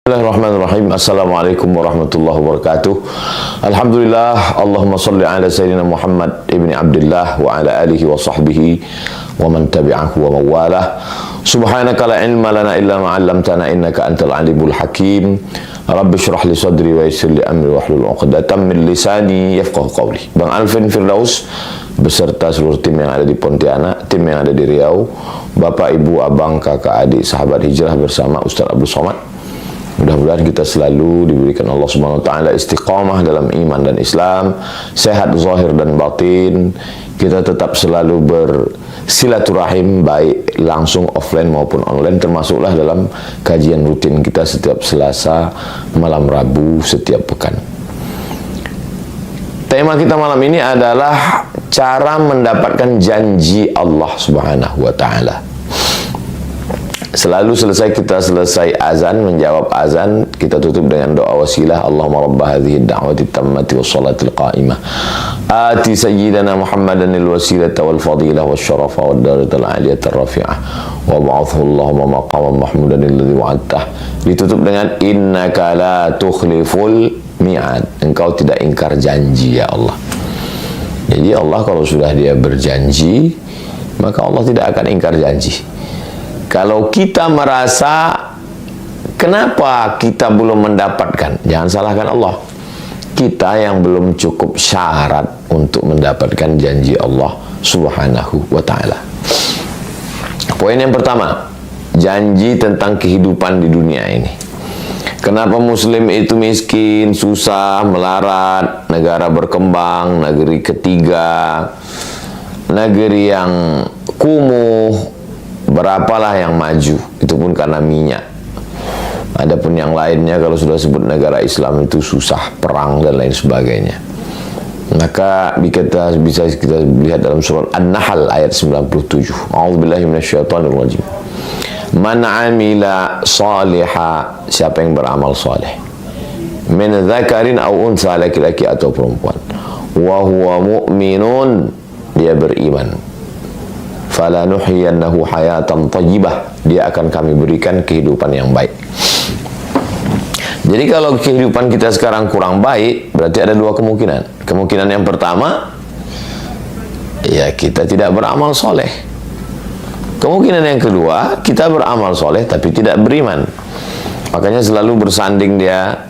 Bismillahirrahmanirrahim. Assalamualaikum warahmatullahi wabarakatuh. Alhamdulillah, Allahumma salli ala Sayyidina Muhammad ibni Abdullah wa ala alihi wa sahbihi wa man tabi'ahu wa mawalah. Subhanaka la ilma lana illa ma 'allamtana innaka antal alimul hakim. Rabbi shrah li sadri wa yassir li amri wahlul 'uqdatam min lisani yafqahu qawli. Bang Alvin Firdaus beserta seluruh tim yang ada di Pontianak, tim yang ada di Riau, Bapak, Ibu, Abang, Kakak, Adik, sahabat hijrah bersama Ustaz Abdul Somad. Mudah-mudahan kita selalu diberikan Allah Subhanahu wa taala istiqamah dalam iman dan Islam, sehat zahir dan batin. Kita tetap selalu bersilaturahim baik langsung offline maupun online, termasuklah dalam kajian rutin kita setiap Selasa malam Rabu setiap pekan. Tema kita malam ini adalah cara mendapatkan janji Allah Subhanahu wa taala. Selalu kita selesai azan, menjawab azan, kita tutup dengan doa wasilah. Allahumma rabba hadhihi ad-da'wati tammati was-salatil qa'imah. Ati sayyidana Muhammadan al-wasilata wal fadilah wasyarafa wad darajatal 'aliyata ar-rafi'ah wa ba'athu Allahumma maqaman mahmudan alladhi wa'adtah. Ditutup dengan innaka la tukhliful mi'ad. Engkau tidak ingkar janji ya Allah. Jadi Allah kalau sudah dia berjanji, maka Allah tidak akan ingkar janji. Kalau kita merasa kenapa kita belum mendapatkan, jangan salahkan Allah. Kita yang belum cukup syarat untuk mendapatkan janji Allah Subhanahu wa taala. Poin yang pertama, janji tentang kehidupan di dunia ini. Kenapa muslim itu miskin, susah, melarat, negara berkembang, negeri ketiga, negeri yang kumuh, berapalah yang maju, itu pun karena minyak. Adapun yang lainnya kalau sudah sebut negara Islam itu susah, perang dan lain sebagainya. Maka kita bisa lihat dalam surat An-Nahl ayat 97. A'udzubillahi minasyaitonirrajim. Man 'amila shaliha, siapa yang beramal saleh, min dzakarin aw untha, laki-laki atau perempuan, wa huwa mu'minun, dia beriman, fala nuhyiyannahu hayatan thayyibah, dia akan kami berikan kehidupan yang baik. Jadi kalau kehidupan kita sekarang kurang baik, berarti ada dua kemungkinan. Kemungkinan yang pertama, ya kita tidak beramal soleh. Kemungkinan yang kedua, kita beramal soleh tapi tidak beriman. Makanya selalu bersanding dia,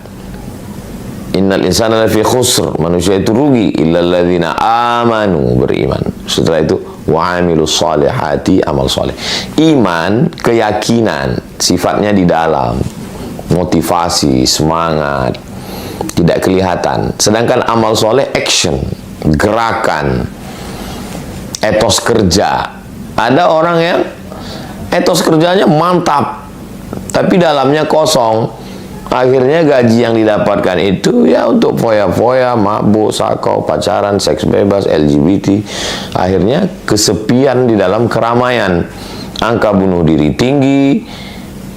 innal insana lafi khusr, manusia itu rugi, illal ladzina amanu, beriman. Setelah itu wa amilus salihati, amal soleh. Iman, keyakinan, sifatnya di dalam, motivasi, semangat, tidak kelihatan. Sedangkan amal soleh, action, gerakan, etos kerja. Ada orang yang etos kerjanya mantap, tapi dalamnya kosong. Akhirnya gaji yang didapatkan itu ya untuk foya-foya, mabuk, sakau, pacaran, seks bebas, LGBT. Akhirnya kesepian di dalam keramaian. Angka bunuh diri tinggi,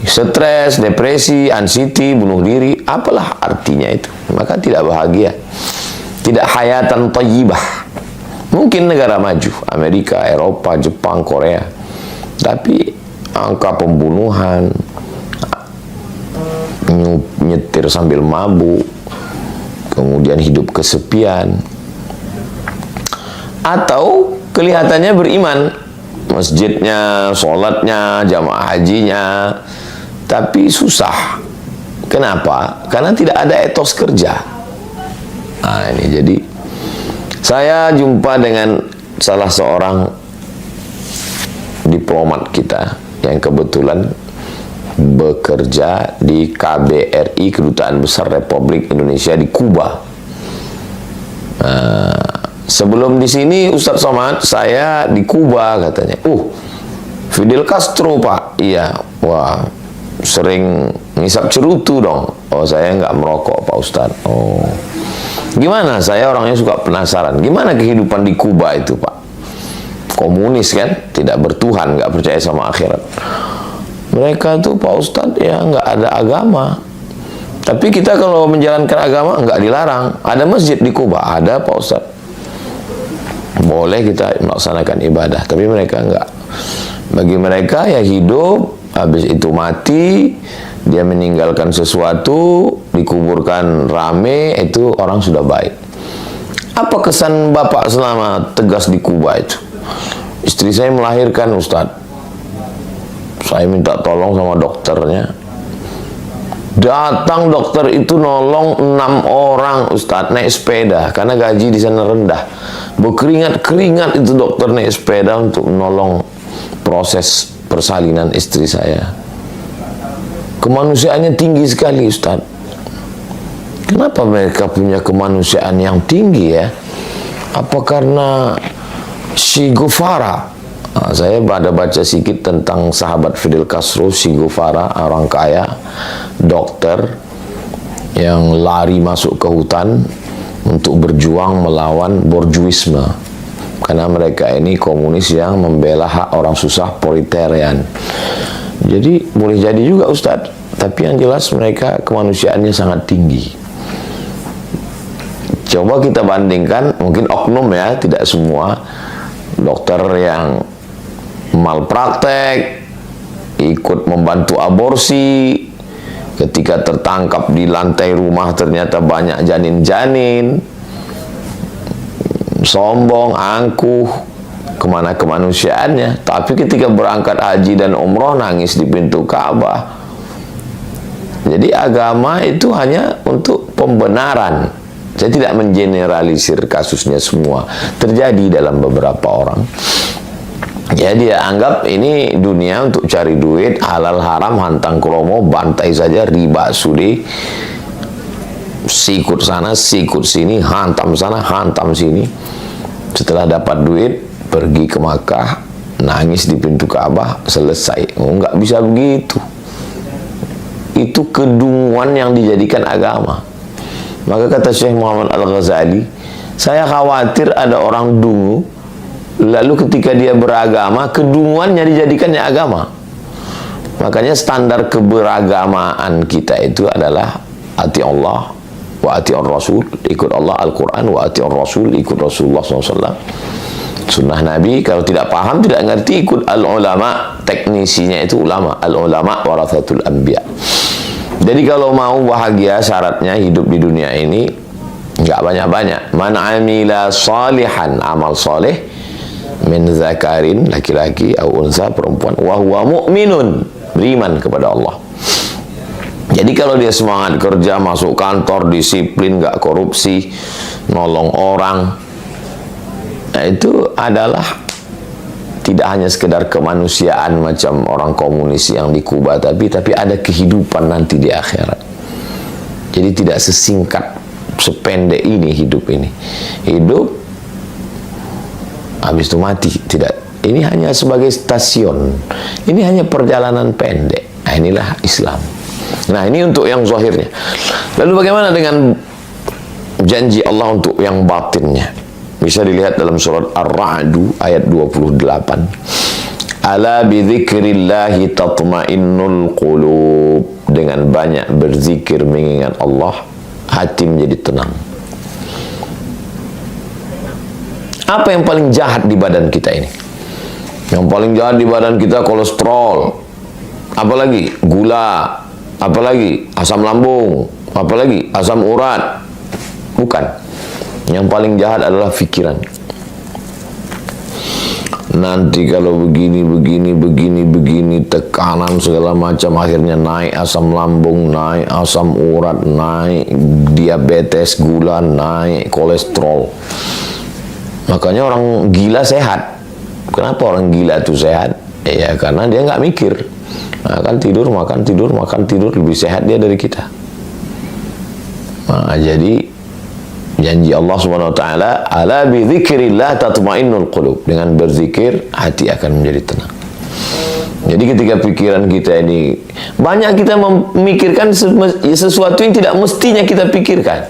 stres, depresi, anxiety, bunuh diri. Apalah artinya itu? Maka tidak bahagia. Tidak hayatan thayyibah. Mungkin negara maju, Amerika, Eropa, Jepang, Korea. Tapi angka pembunuhan, nyetir sambil mabuk, kemudian hidup kesepian, atau kelihatannya beriman, masjidnya, sholatnya, jamaah hajinya, tapi susah. Kenapa? Karena tidak ada etos kerja. Nah ini jadi, saya jumpa dengan salah seorang diplomat kita yang kebetulan bekerja di KBRI, Kedutaan Besar Republik Indonesia di Kuba. Sebelum di sini Ustaz Somad, saya di Kuba katanya. Fidel Castro Pak. Iya. Wah, sering ngisap cerutu dong. Oh, saya nggak merokok Pak Ustaz. Oh, gimana? Saya orangnya suka penasaran. Gimana kehidupan di Kuba itu Pak? Komunis kan, tidak bertuhan, nggak percaya sama akhirat. Mereka tuh Pak Ustadz ya nggak ada agama, tapi kita kalau menjalankan agama nggak dilarang. Ada masjid di Kuba, ada Pak Ustadz, boleh kita melaksanakan ibadah, tapi mereka nggak. Bagi mereka ya hidup Habis itu mati, dia meninggalkan sesuatu, dikuburkan rame, itu orang sudah baik. Apa kesan bapak selama tegas di Kuba itu? Istri saya melahirkan, Ustadz. Saya minta tolong sama dokternya. Datang dokter itu nolong 6 orang, Ustadz, naik sepeda karena gaji di sana rendah. Berkeringat-keringat itu dokter naik sepeda untuk menolong proses persalinan istri saya. Kemanusiaannya tinggi sekali, Ustaz. Kenapa mereka punya kemanusiaan yang tinggi ya? Apa karena Che Guevara? Saya ada baca sedikit tentang sahabat Fidel Castro, Che Guevara, orang kaya, dokter yang lari masuk ke hutan untuk berjuang melawan borjuisme. Karena mereka ini komunis yang membela hak orang susah, proletarian. Jadi boleh jadi juga, Ustadz. Tapi yang jelas mereka kemanusiaannya sangat tinggi. Coba kita bandingkan, mungkin oknum ya, tidak semua. Dokter yang malpraktek, ikut membantu aborsi, ketika tertangkap di lantai rumah ternyata banyak janin-janin, sombong, angkuh, kemana kemanusiaannya. Tapi ketika berangkat haji dan umroh nangis di pintu Ka'bah. Jadi agama itu hanya untuk pembenaran. Saya tidak mengeneralisir kasusnya semua, terjadi dalam beberapa orang. Ya dia anggap ini dunia untuk cari duit, halal haram, hantang kromo, bantai saja, riba sudi, sikut sana, sikut sini, hantam sana, hantam sini. Setelah dapat duit, pergi ke Makkah, nangis di pintu Ka'bah, selesai. Nggak bisa begitu. Itu kedunguan yang dijadikan agama. Maka kata Syekh Muhammad Al-Ghazali, saya khawatir ada orang dungu, lalu ketika dia beragama, kedunguannya dijadikannya agama. Makanya standar keberagamaan kita itu adalah ati Allah wa ati'ur Rasul, ikut Allah, Al-Quran, wa ati'ur Rasul, ikut Rasulullah SAW. Sunnah Nabi, kalau tidak paham, tidak ngerti, ikut al-ulama. Teknisinya itu ulama. Al-ulama warathatul anbiya. Jadi kalau mau bahagia, syaratnya hidup di dunia ini nggak banyak-banyak. Man amila salihan, amal soleh, min zakarin, laki-laki, au unsa, perempuan, wa huwa mu'minun, beriman kepada Allah. Jadi kalau dia semangat kerja, masuk kantor, disiplin, nggak korupsi, nolong orang, nah itu adalah tidak hanya sekedar kemanusiaan macam orang komunis yang di Kuba, tapi ada kehidupan nanti di akhirat. Jadi tidak sesingkat, sependek ini hidup ini. Hidup habis itu mati, tidak. Ini hanya sebagai stasiun. Ini hanya perjalanan pendek. Nah, inilah Islam. Nah, ini untuk yang zahirnya. Lalu bagaimana dengan janji Allah untuk yang batinnya? Bisa dilihat dalam surat Ar-Ra'du ayat 28. Ala bidzikrillahi tatma'innul qulub. Dengan banyak berzikir mengingat Allah, hati menjadi tenang. Apa yang paling jahat di badan kita ini? Yang paling jahat di badan kita kolesterol, apalagi gula, apalagi asam lambung, apalagi asam urat. Bukan. Yang paling jahat adalah pikiran. Nanti kalau begini, tekanan segala macam, akhirnya naik asam lambung, naik asam urat, naik diabetes, gula, naik kolesterol. Makanya orang gila sehat. Kenapa orang gila itu sehat? Ya karena dia nggak mikir. Makan tidur, makan tidur, makan tidur, lebih sehat dia dari kita. Nah, jadi janji Allah Subhanahu wa taala, ala bi dzikrillah tatmainnul qulub. Dengan berzikir hati akan menjadi tenang. Jadi ketika pikiran kita ini banyak, kita memikirkan sesuatu yang tidak mestinya kita pikirkan.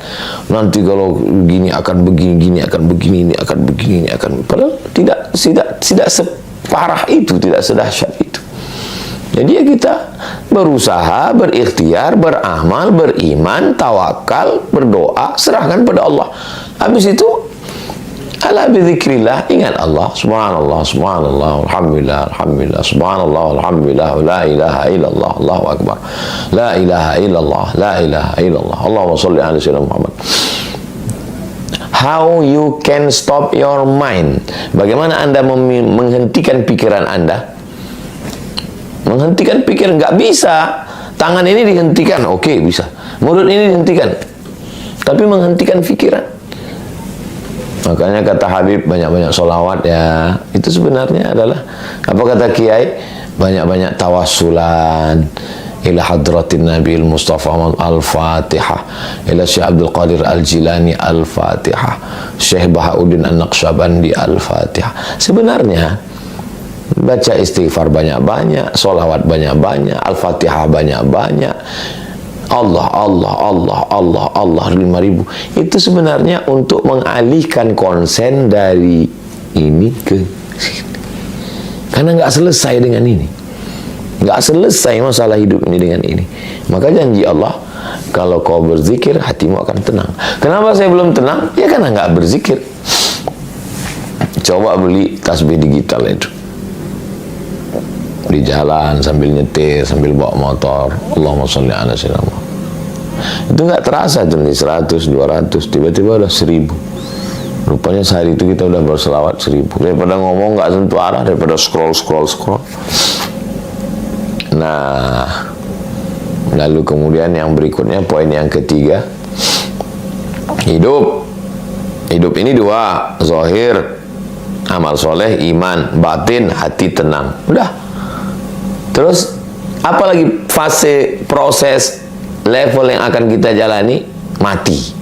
Nanti kalau begini akan begini, gini akan begini, ini akan begini, ini akan, padahal tidak separah itu, tidak sedahsyat itu. Jadi ya kita berusaha, berikhtiar, beramal, beriman, tawakal, berdoa, serahkan pada Allah. Habis itu Ala bidzikrillah, ingat Allah, subhanallah, subhanallah, alhamdulillah, alhamdulillah, subhanallah, alhamdulillah, la ilaha illallah, Allahu akbar, la ilaha illallah, la ilaha illallah, Allahumma shalli ala sayyidina Muhammad. How you can stop your mind? Bagaimana Anda menghentikan pikiran Anda? Menghentikan pikiran nggak bisa. Tangan ini dihentikan, oke, bisa. Mulut ini dihentikan, tapi menghentikan pikiran. Makanya kata Habib, banyak-banyak sholawat ya. Itu sebenarnya adalah, apa kata Kiai? Banyak-banyak tawassulan ila hadratin Nabiul Mustafa Al-Fatihah, ila Syekh Abdul Qadir Al-Jilani Al-Fatihah, Syekh Bahauddin An-Naqsyabandi Al-Fatihah. Sebenarnya baca istighfar banyak-banyak, sholawat banyak-banyak, Al-Fatihah banyak-banyak, Allah, Allah, Allah, Allah, Allah 5.000. Itu sebenarnya untuk mengalihkan konsen dari ini ke sini. Karena nggak selesai dengan ini. Nggak selesai masalah hidup ini dengan ini. Maka janji Allah, kalau kau berzikir, hatimu akan tenang. Kenapa saya belum tenang? Ya karena nggak berzikir. Coba beli tasbih digital itu. Di jalan sambil nyetir, sambil bawa motor, Allahumma sholli ala sayyidina Muhammad. Itu nggak terasa tuh nih 100, 200, tiba-tiba udah 1000. Rupanya sehari itu kita udah berselawat 1000. Daripada ngomong nggak sentuh arah, daripada scroll. Nah, lalu kemudian yang berikutnya, poin yang ketiga, hidup ini dua, zahir, amal soleh, iman, batin, hati tenang. Udah. Terus apalagi fase proses level yang akan kita jalani? Mati.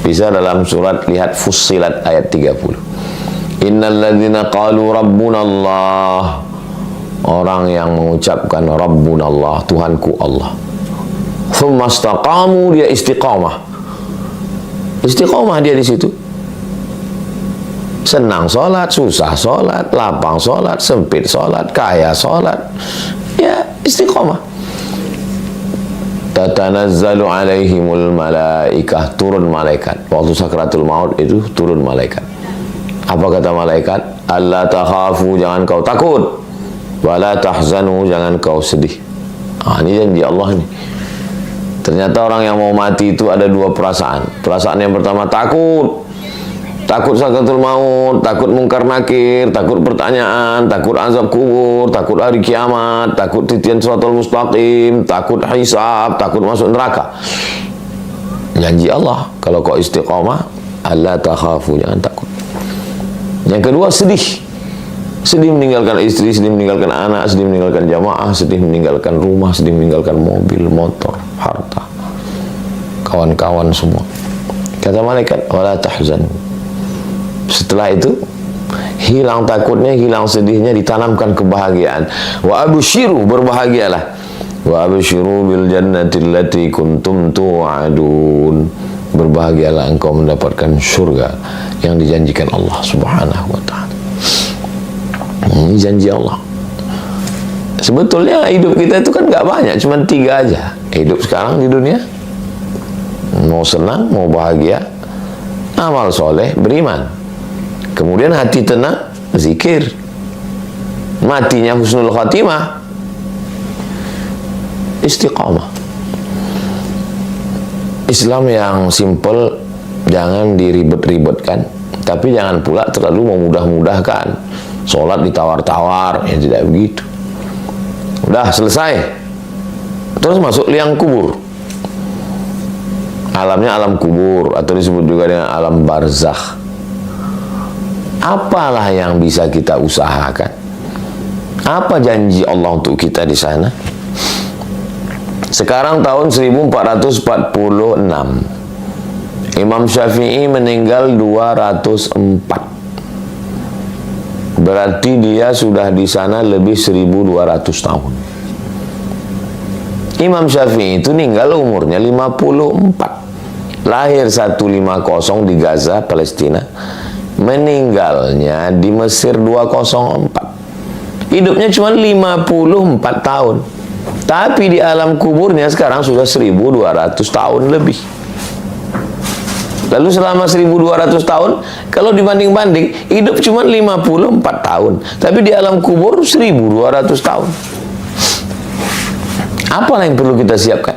Bisa dalam surat, lihat Fussilat ayat 30. Innal ladzina qalu rabbuna Allah, orang yang mengucapkan rabbuna Allah, Tuhanku Allah, tsumma istaqamu, dia istiqamah. Istiqamah dia di situ. Senang sholat, susah sholat, lapang sholat, sempit sholat, kaya sholat, ya istiqomah. Tatanazzalu alaihimul malaikah, turun malaikat. Waktu sakratul maut itu turun malaikat. Apa kata malaikat? Alla takhafu, jangan kau takut. Wala tahzanu, jangan kau sedih. Ini janji Allah nih. Ternyata orang yang mau mati itu ada dua perasaan. Perasaan yang pertama takut. Takut sakratul maut, takut mungkar nakir, takut pertanyaan, takut azab kubur, takut hari kiamat, takut titian siratal mustaqim, takut hisab, takut masuk neraka. Janji Allah, kalau kau istiqamah, alla takhafu, jangan takut. Yang kedua, sedih. Sedih meninggalkan istri, sedih meninggalkan anak, sedih meninggalkan jamaah, sedih meninggalkan rumah, sedih meninggalkan mobil, motor, harta, kawan-kawan semua. Kata malaikat, wala tahzan. Setelah itu hilang takutnya, hilang sedihnya, ditanamkan kebahagiaan. Wa absyiru, berbahagialah. Wa absyiru bil jannati allati kuntum tu'adun. Berbahagialah engkau mendapatkan surga yang dijanjikan Allah Subhanahu wa taala. Ini janji Allah. Sebetulnya hidup kita itu kan nggak banyak, cuma 3 aja. Hidup sekarang di dunia, mau senang, mau bahagia, amal soleh, beriman. Kemudian hati tenang, zikir. Matinya husnul khatimah, istiqamah. Islam yang simple, jangan diribet-ribetkan, tapi jangan pula terlalu memudah-mudahkan. Sholat ditawar-tawar, ya tidak begitu. Udah selesai, terus masuk liang kubur. Alamnya alam kubur, atau disebut juga dengan alam barzakh. Apalah yang bisa kita usahakan? Apa janji Allah untuk kita di sana? Sekarang tahun 1446. Imam Syafi'i meninggal 204. Berarti dia sudah di sana lebih 1200 tahun. Imam Syafi'i itu meninggal umurnya 54. Lahir 150 di Gaza, Palestina. Meninggalnya di Mesir 204. Hidupnya cuma 54 tahun. Tapi di alam kuburnya sekarang sudah 1200 tahun lebih. Lalu selama 1200 tahun, kalau dibanding-banding, hidup cuma 54 tahun. Tapi di alam kubur 1200 tahun. Apa yang perlu kita siapkan?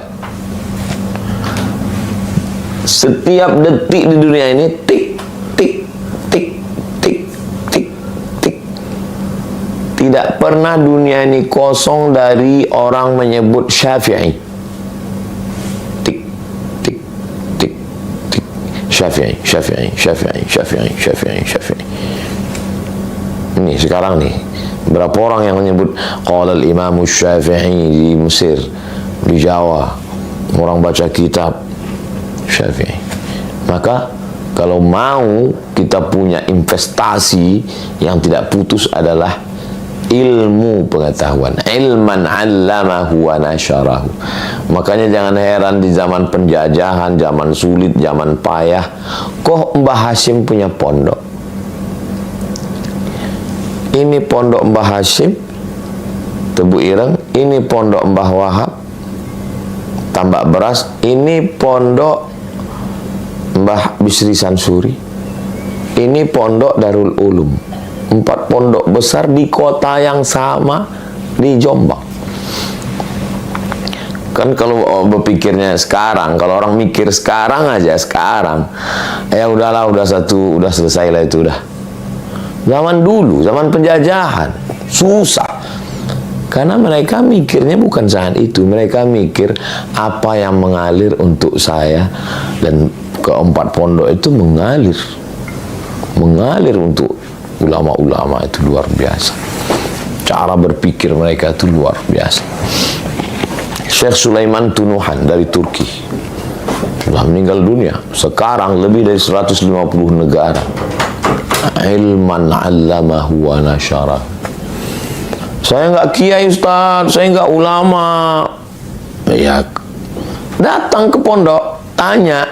Setiap detik di dunia ini, tik, tik, tik, tik, tik, tik. Tidak pernah dunia ini kosong dari orang menyebut Syafi'i. Tik, tik, tik, tik. Syafi'i, Syafi'i, Syafi'i, Syafi'i, Syafi'i, Syafi'i. Ini sekarang nih, berapa orang yang menyebut qala al-Imam Syafi'i di Mesir, di Jawa, orang baca kitab Syafi'i. Maka kalau mau kita punya investasi yang tidak putus adalah ilmu pengetahuan, ilman 'allamahu wa nasyarahu. Makanya jangan heran di zaman penjajahan, zaman sulit, zaman payah, kok Mbah Hashim punya pondok. Ini pondok Mbah Hashim Tebu Ireng, ini pondok Mbah Wahab Tambak Beras, ini pondok Mbah Bisri Sansuri, ini pondok Darul Ulum. 4 pondok besar di kota yang sama, di Jombang. Kan kalau berpikirnya sekarang, kalau orang mikir sekarang aja, sekarang ya udahlah, udah selesai lah itu udah. Zaman dulu, zaman penjajahan, susah. Karena mereka mikirnya bukan saat itu. Mereka mikir apa yang mengalir untuk saya. Dan keempat pondok itu mengalir. Mengalir untuk ulama-ulama itu luar biasa. Cara berpikir mereka itu luar biasa. Syekh Sulaiman Tunuhan dari Turki sudah meninggal dunia. Sekarang lebih dari 150 negara. Ilman 'allamahu wa nasyarahu. Saya enggak kiai Ustaz, saya enggak ulama. Ya, datang ke pondok, tanya,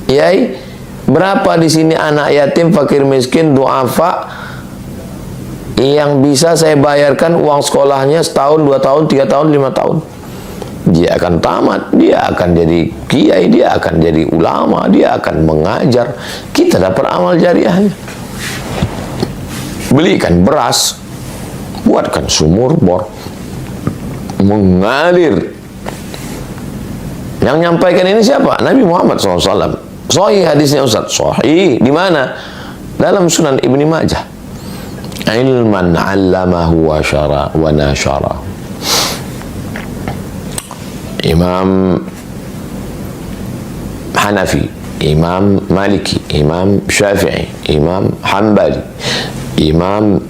"Yai, berapa di sini anak yatim, fakir miskin, duafa yang bisa saya bayarkan uang sekolahnya setahun, 2 tahun, 3 tahun, 5 tahun?" Dia akan tamat, dia akan jadi kiai, dia akan jadi ulama, dia akan mengajar. Kita dapat amal jariahnya. Belikan beras, buatkan sumur bor, mengalir. Yang nyampaikan ini siapa? Nabi Muhammad SAW. Sahih hadisnya Ustaz. Sahih. Di mana? Dalam Sunan Ibni Majah. Ilman 'allamahu wa nasyara. Imam Hanafi, Imam Maliki, Imam Syafi'i, Imam Hanbali, Imam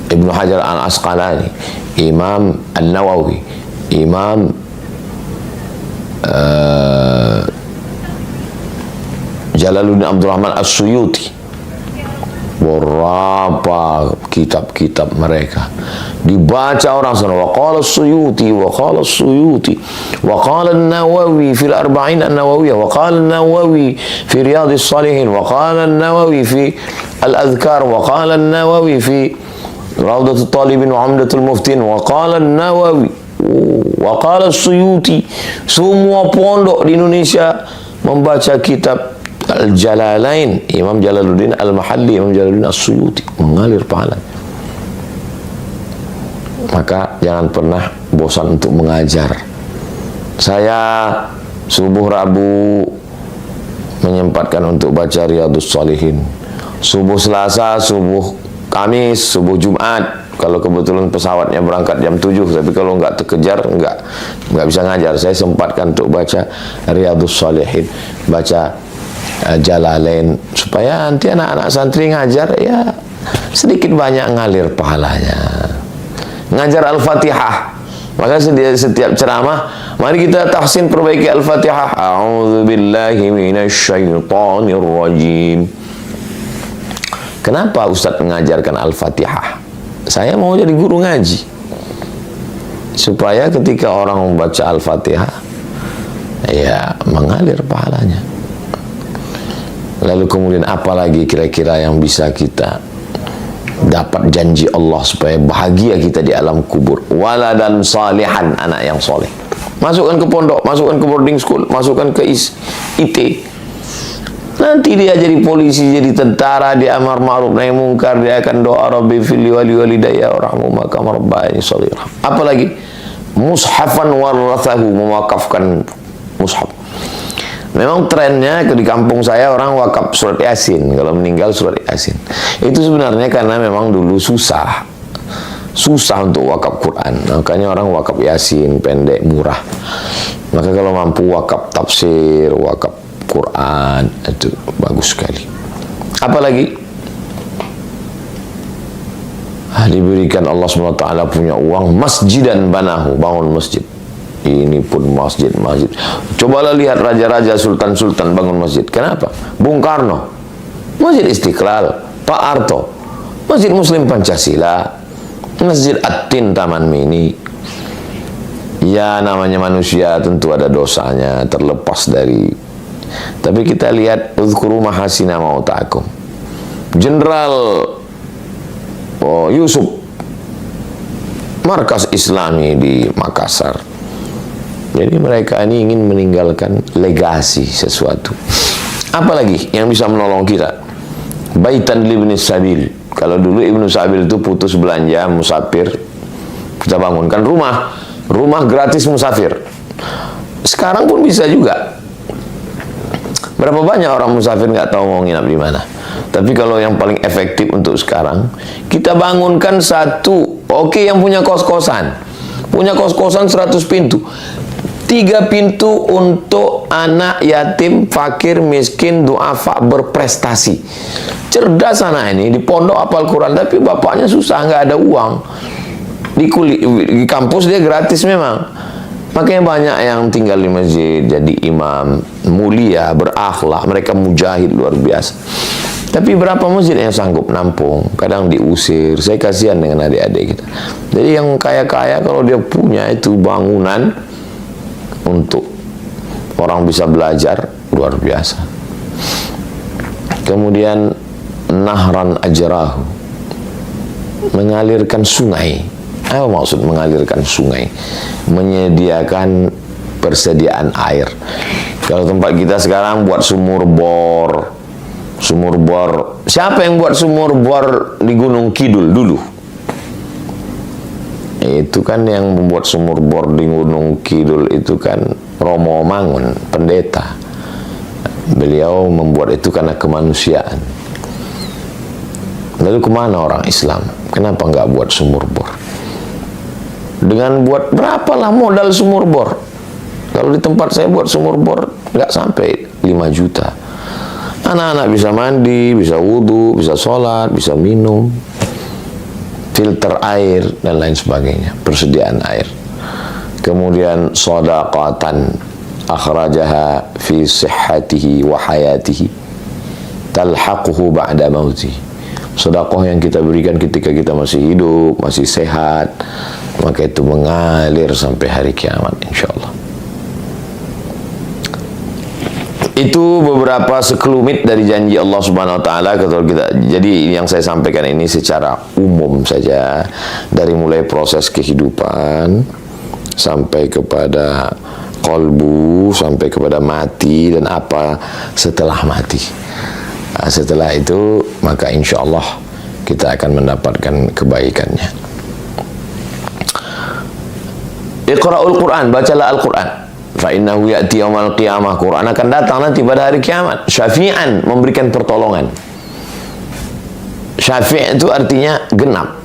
Ibnu Hajar Al-Asqalani, Imam An-Nawawi, Imam Jalaluddin Abdurrahman As-Suyuti. Berapa kitab-kitab mereka dibaca orang sana. Wa qala As-Suyuti, wa qala As-Suyuti, wa qala An-Nawawi fil Arba'in An-Nawawiyah, wa qala An-Nawawi fi Riyadhis Shalihin, wa qala An-Nawawi fi Al-Adhkar, wa qala An-Nawawi fi Rawdatul Talibin wa Umdatul Muftin, wa qala An-Nawawi, wa qala As-Suyuti. Semua pondok di Indonesia membaca kitab Al-Jalalain, Imam Jalaluddin Al-Mahalli, Imam Jalaluddin As-Suyuti, mengalir pahala. Maka jangan pernah bosan untuk mengajar. Saya subuh Rabu menyempatkan untuk baca Riyadhus Shalihin, subuh Selasa, subuh Kamis, subuh Jumat. Kalau kebetulan pesawatnya berangkat jam 7, tapi kalau nggak terkejar, nggak bisa ngajar. Saya sempatkan untuk baca Riyadhus Shalihin, baca Jalalain, supaya nanti anak-anak santri ngajar ya sedikit banyak ngalir pahalanya. Ngajar Al-Fatihah, maka setiap ceramah mari kita tahsin perbaiki Al-Fatihah. A'udzubillahi minasyaitonir rajim. Kenapa Ustadz mengajarkan Al-Fatihah? Saya mau jadi guru ngaji, supaya ketika orang membaca Al-Fatihah ya mengalir pahalanya. Lalu kemudian apa lagi kira-kira yang bisa kita dapat janji Allah supaya bahagia kita di alam kubur? Waladan salihan, anak yang soleh. Masukkan ke pondok, masukkan ke boarding school, masukkan ke IT. Nanti dia jadi polisi, jadi tentara, dia amar ma'ruf nahi mungkar, dia akan doa Rabbi fili wali walidayya warhamhuma kama rabbayani shaghira. Apalagi mushafan warathahu, mewakafkan mushaf. Memang trennya di kampung saya orang wakaf surat Yasin, kalau meninggal surat Yasin. Itu sebenarnya karena memang dulu susah untuk wakaf Quran. Makanya orang wakaf Yasin, pendek, murah. Maka kalau mampu wakaf tafsir, wakaf Quran, itu bagus sekali. Apalagi diberikan Allah SWT punya uang, masjidan banahu, bangun masjid. Ini pun masjid. Cobalah lihat raja-raja, sultan-sultan bangun masjid. Kenapa? Bung Karno, Masjid Istiqlal. Pak Harto, Masjid Muslim Pancasila. Masjid At-Tin Taman Mini. Ya, namanya manusia tentu ada dosanya, terlepas dari. Tapi kita lihat uzkuru mahasina mautakum. Jenderal Yusuf, markas Islami di Makassar. Jadi mereka ini ingin meninggalkan legasi sesuatu. Apalagi yang bisa menolong kita? Baitan libni sabil. Kalau dulu Ibnu Sabil itu putus belanja musafir, kita bangunkan rumah gratis musafir. Sekarang pun bisa juga. Berapa banyak orang musafir nggak tahu mau nginap di mana. Tapi kalau yang paling efektif untuk sekarang, kita bangunkan satu. Oke, yang punya kos-kosan 100 pintu. 3 pintu untuk anak yatim, fakir, miskin, duafa, berprestasi. Cerdas anak ini, di pondok hafal Quran, tapi bapaknya susah, nggak ada uang. Di kampus dia gratis memang. Makanya banyak yang tinggal di masjid, jadi imam, mulia, berakhlak, mereka mujahid luar biasa. Tapi berapa masjid yang sanggup nampung? Kadang diusir. Saya kasihan dengan adik-adik kita. Jadi yang kaya-kaya kalau dia punya itu bangunan untuk orang bisa belajar, luar biasa. Kemudian nahran ajrahu, mengalirkan sungai. Apa maksud mengalirkan sungai? Menyediakan persediaan air. Kalau tempat kita sekarang buat sumur bor. Siapa yang buat sumur bor di Gunung Kidul dulu? Itu kan yang membuat sumur bor di Gunung Kidul itu kan Romo Mangun, pendeta. Beliau membuat itu karena kemanusiaan. Lalu kemana orang Islam? Kenapa nggak buat sumur bor? Dengan buat berapalah modal sumur bor? Kalau di tempat saya buat sumur bor nggak sampai 5 juta. Anak-anak bisa mandi, bisa wudhu, bisa sholat, bisa minum, filter air dan lain sebagainya, persediaan air. Kemudian shadaqatan akhrajaha fi sihhatihi wa hayatihi talhaquhu ba'da mauti. Sedekah yang kita berikan ketika kita masih hidup, masih sehat, maka itu mengalir sampai hari kiamat insyaallah. Itu beberapa sekelumit dari janji Allah Subhanahu wa taala. Jadi yang saya sampaikan ini secara umum saja, dari mulai proses kehidupan sampai kepada qalbu, sampai kepada mati dan apa setelah mati. Setelah itu maka insya Allah kita akan mendapatkan kebaikannya. Iqra'ul Quran, bacalah Al-Quran. Fa innahu ya'ti yaumal qiyamah. Quran akan datang nanti pada hari kiamat. Syafi'an, memberikan pertolongan. Syafi' itu artinya genap.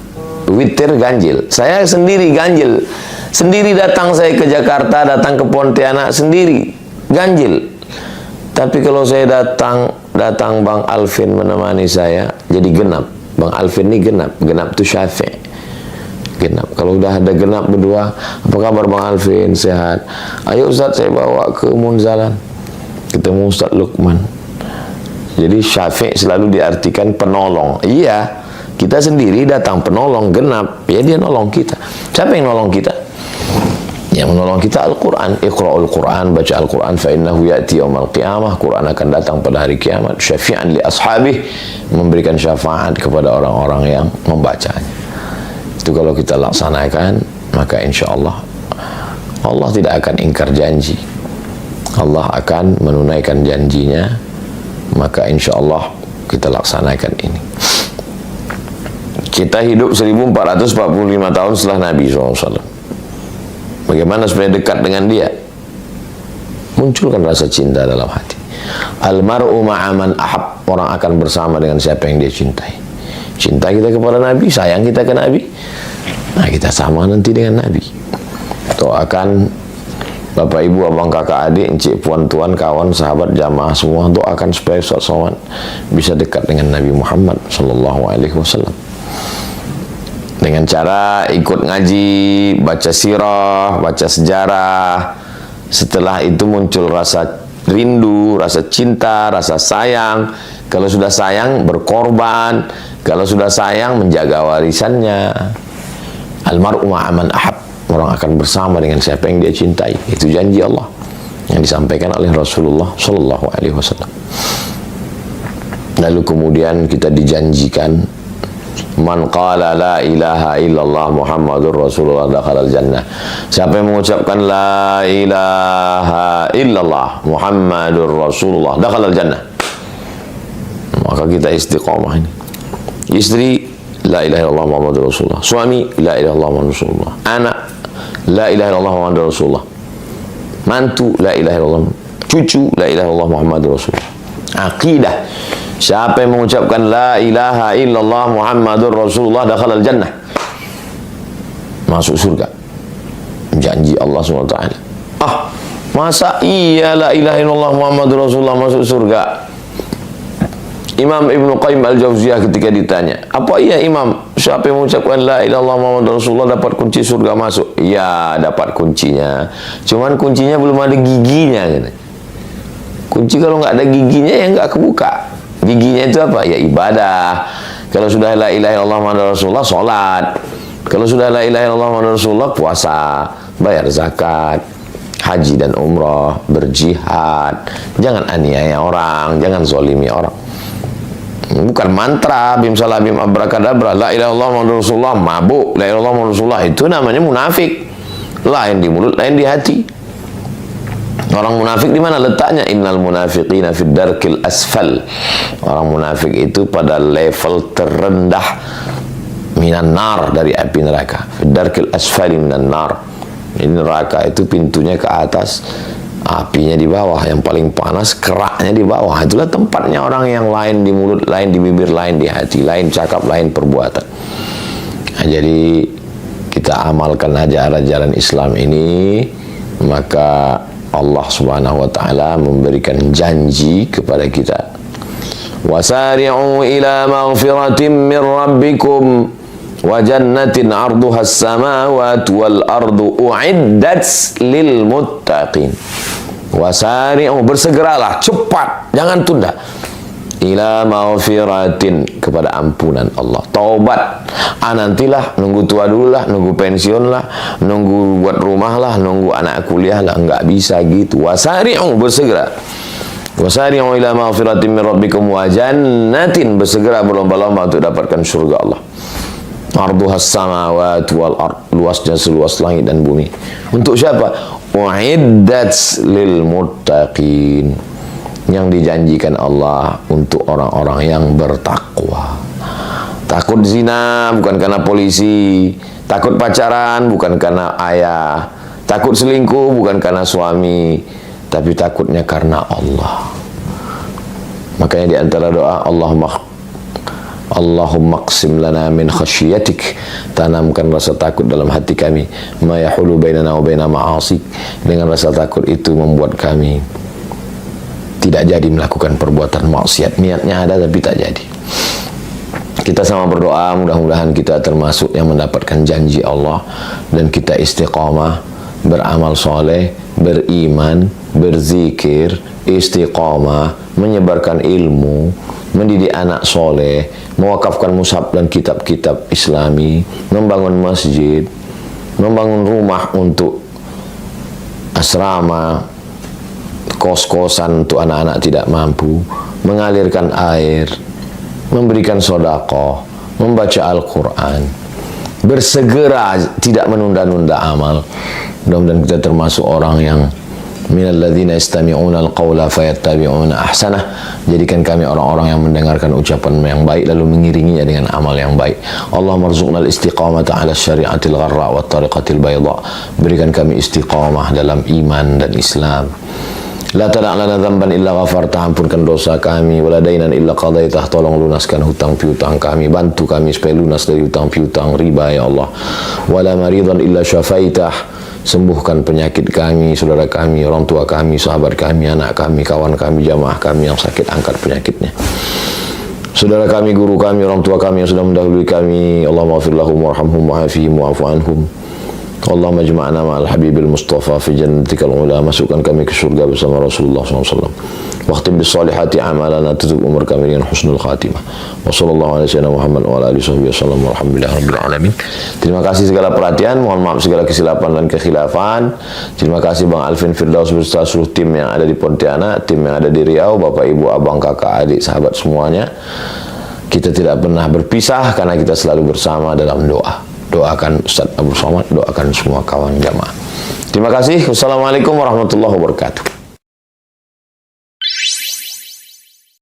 Witir ganjil. Saya sendiri ganjil. Sendiri datang saya ke Jakarta, datang ke Pontianak sendiri ganjil. Tapi kalau saya datang Bang Alvin menemani saya, jadi genap. Bang Alvin ini genap. Genap itu Syafi'. Genap. Kalau udah ada genap berdua, apa kabar Bang Alvin? Sehat? Ayo Ustaz, saya bawa ke Munzalan. Ketemu Ustaz Lukman. Jadi Syafi' selalu diartikan penolong. Iya, kita sendiri datang penolong genap. Ya dia nolong kita. Siapa yang nolong kita? Yang menolong kita Al-Quran. Iqra'ul Quran, baca Al-Quran. Fa innahu ya'ti yaumal qiyamah. Quran akan datang pada hari kiamat. Syafi'an li ashabih, memberikan syafaat kepada orang-orang yang membacanya. Itu kalau kita laksanakan, maka insya Allah Allah tidak akan ingkar janji. Allah akan menunaikan janjinya maka insya Allah kita laksanakan ini. Kita hidup 1445 tahun setelah Nabi SAW. Bagaimana supaya dekat dengan dia? Munculkan rasa cinta dalam hati. Almar'u ma'aman ahab. Orang akan bersama dengan siapa yang dia cintai. Cinta kita kepada Nabi, sayang kita ke Nabi, nah kita sama nanti dengan Nabi. Doakan Bapak Ibu, abang kakak adik, encik puan tuan, kawan, sahabat, jamaah semua, doakan supaya Ustaz Somad bisa dekat dengan Nabi Muhammad SAW. Dengan cara ikut ngaji, baca sirah, baca sejarah. Setelah itu muncul rasa rindu, rasa cinta, rasa sayang. Kalau sudah sayang, berkorban. Kalau sudah sayang, menjaga warisannya. Almar'u ma'aman ahab. Orang akan bersama dengan siapa yang dia cintai. Itu janji Allah yang disampaikan oleh Rasulullah SAW. Lalu kemudian kita dijanjikan, man qala la ilaha illallah Muhammadur Rasulullah dakhalal jannah. Siapa yang mengucapkan la ilaha illallah Muhammadur Rasulullah dakhalal jannah, maka kita istiqamah ini. Istri la ilaha illallah Muhammadur Rasulullah, suami la ilaha illallah Muhammadur Rasulullah, anak la ilaha illallah Muhammadur Rasulullah, mantu la ilaha illallah, cucu la ilaha illallah Muhammadur Rasulullah. Aqidah, siapa yang mengucapkan la ilaha illallah Muhammadur Rasulullah dakhalal jannah, masuk surga. Janji Allah SWT. Masa iya la ilaha illallah Muhammadur Rasulullah masuk surga? Imam Ibnu Qayyim Al-Jauziyah ketika ditanya, apa iya Imam, siapa yang mengucapkan la ilaha illallah Muhammadur Rasulullah dapat kunci surga masuk? Ya, dapat kuncinya, cuman kuncinya belum ada giginya gitu. Kunci kalau nggak ada giginya ya nggak kebuka. Giginya itu apa? Ya ibadah. Kalau sudah la ilaha illallah Muhammadur Rasulullah, sholat. Kalau sudah la ilaha illallah Muhammadur Rasulullah, puasa, bayar zakat, haji dan umrah, berjihad. Jangan aniaya orang, jangan zolimi orang. Bukan mantra bim salah bim abrakadabra, la ilaha illallah Muhammadur Rasulullah, mabuk, la ilaha illallah Muhammadur Rasulullah, itu namanya munafik. Lain di mulut, lain di hati. Orang munafik di mana letaknya? Innal munafiqina fid darkil asfal. Orang munafik itu pada level terendah minan nar, dari api neraka. Fid darkil asfali minan nar. Ini neraka itu pintunya ke atas, apinya di bawah, yang paling panas keraknya di bawah. Itulah tempatnya orang yang lain di mulut, lain di bibir, lain di hati, lain cakap, lain perbuatan. Nah, jadi kita amalkan aja ajaran Islam ini, maka Allah Subhanahu wa taala memberikan janji kepada kita. Wasari'u ila maghfiratin min rabbikum wa jannatin 'arduha as-samawati wal ardu u'iddat lil muttaqin. Wasari'u, bersegeralah, cepat, jangan tunda. Ila maghfiratin, kepada ampunan Allah, taubat. Nantilah, nunggu tua dulu lah, nunggu pensiun lah, nunggu buat rumah lah, nunggu anak kuliah lah, enggak bisa gitu. Wasari'u, bersegera. Wasari'u ila maghfiratin min rabbikum wa jannatin, bersegera berlomba-lomba untuk dapatkan surga Allah. Arduhas samawati wal ard, luasnya seluas langit dan bumi. Untuk siapa? U'iddat lil muttaqin, yang dijanjikan Allah untuk orang-orang yang bertakwa. Takut zina bukan karena polisi, takut pacaran bukan karena ayah, takut selingkuh bukan karena suami, tapi takutnya karena Allah. Makanya di antara doa, Allahumma qsim lana min khasyiatik, tanamkan rasa takut dalam hati kami, ma yahulu bainana wa baina ma'asik. Dengan rasa takut itu membuat kami tidak jadi melakukan perbuatan maksiat. Niatnya ada tapi tak jadi. Kita sama berdoa, mudah-mudahan kita termasuk yang mendapatkan janji Allah, dan kita istiqamah, beramal soleh, beriman, berzikir, istiqamah, menyebarkan ilmu, mendidik anak soleh, mewakafkan mushaf dan kitab-kitab Islami, membangun masjid, membangun rumah untuk asrama, kos-kosan untuk anak-anak tidak mampu, mengalirkan air, memberikan sedekah, membaca Al-Quran, bersegera, tidak menunda-nunda amal. Mudah-mudahan kita termasuk orang yang minal ladzina yastami'una al-qawla fayattabi'una ahsanah. Jadikan kami orang-orang yang mendengarkan ucapan yang baik lalu mengiringinya dengan amal yang baik. Allahumma rzuqna al-istiqamata 'ala syari'atil gharra wa tariqatil bayda. Berikan kami istiqamah dalam iman dan Islam. La tada' lana dzamban illa ghafartah, ampunkan dosa kami, wala dainan illa qadaitah, tolong lunaskan hutang piutang kami, bantu kami supaya lunas dari hutang piutang riba ya Allah. Wala maridan illa syafaitah, sembuhkan penyakit kami, saudara kami, orang tua kami, sahabat kami, anak kami, kawan kami, jamaah kami yang sakit, angkat penyakitnya. Saudara kami, guru kami, orang tua kami yang sudah mendahului kami, Allahumma ighfir lahum warhamhum wa'afihim wa'fu anhum. Allahumma jama'na ma'al habibil mustafa fi jannatikal ula, masukkan kami ke surga bersama Rasulullah SAW. Waqtim bis salihati amalana, tutup umur kami dengan husnul khatimah. Wa sallallahu alaihi wasallam Muhammad wa ala alihi wasallam walhamdulillahi rabbil alamin. Terima kasih segala perhatian, mohon maaf segala kesilapan dan kekhilafan. Terima kasih Bang Alvin Firdaus beserta seluruh tim yang ada di Pontianak, tim yang ada di Riau, Bapak Ibu, Abang, Kakak, Adik, sahabat semuanya. Kita tidak pernah berpisah karena kita selalu bersama dalam doa. Doakan Ustaz Abu Somad, doakan semua kawan jamaah. Terima kasih. Wassalamualaikum warahmatullahi wabarakatuh.